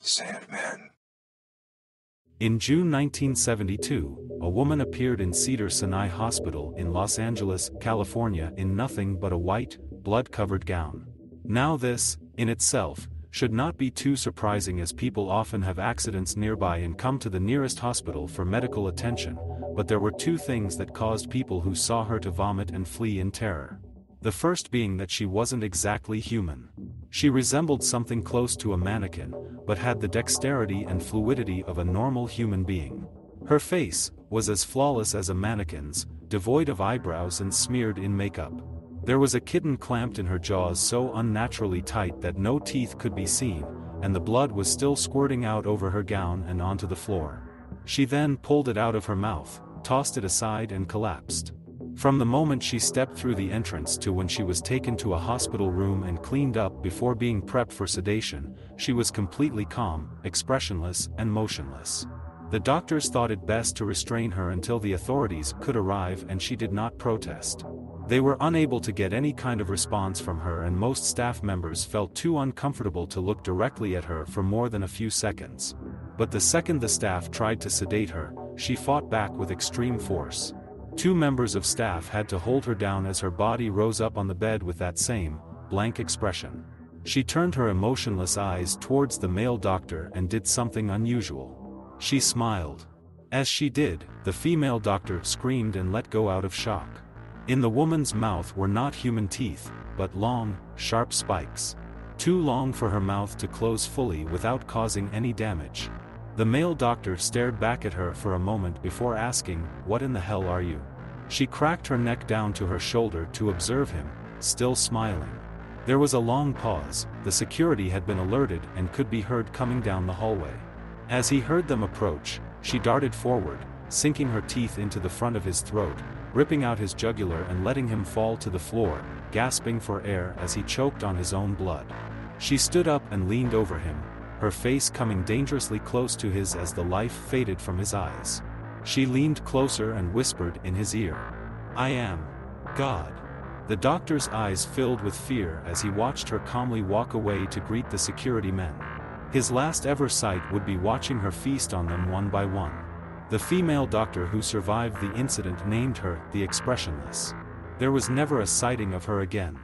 Sandman. In June 1972, a woman appeared in Cedars-Sinai Hospital in Los Angeles, California in nothing but a white, blood-covered gown. Now this, in itself, should not be too surprising as people often have accidents nearby and come to the nearest hospital for medical attention, but there were two things that caused people who saw her to vomit and flee in terror. The first being that she wasn't exactly human. She resembled something close to a mannequin, but had the dexterity and fluidity of a normal human being. Her face was as flawless as a mannequin's, devoid of eyebrows and smeared in makeup. There was a kitten clamped in her jaws so unnaturally tight that no teeth could be seen, and the blood was still squirting out over her gown and onto the floor. She then pulled it out of her mouth, tossed it aside and collapsed. From the moment she stepped through the entrance to when she was taken to a hospital room and cleaned up before being prepped for sedation, she was completely calm, expressionless, and motionless. The doctors thought it best to restrain her until the authorities could arrive, and she did not protest. They were unable to get any kind of response from her, and most staff members felt too uncomfortable to look directly at her for more than a few seconds. But the second the staff tried to sedate her, she fought back with extreme force. Two members of staff had to hold her down as her body rose up on the bed with that same, blank expression. She turned her emotionless eyes towards the male doctor and did something unusual. She smiled. As she did, the female doctor screamed and let go out of shock. In the woman's mouth were not human teeth, but long, sharp spikes. Too long for her mouth to close fully without causing any damage. The male doctor stared back at her for a moment before asking, "What in the hell are you?" She cracked her neck down to her shoulder to observe him, still smiling. There was a long pause. The security had been alerted and could be heard coming down the hallway. As he heard them approach, she darted forward, sinking her teeth into the front of his throat, ripping out his jugular and letting him fall to the floor, gasping for air as he choked on his own blood. She stood up and leaned over him, her face coming dangerously close to his as the life faded from his eyes. She leaned closer and whispered in his ear, "I am God." The doctor's eyes filled with fear as he watched her calmly walk away to greet the security men. His last ever sight would be watching her feast on them one by one. The female doctor who survived the incident named her the Expressionless. There was never a sighting of her again.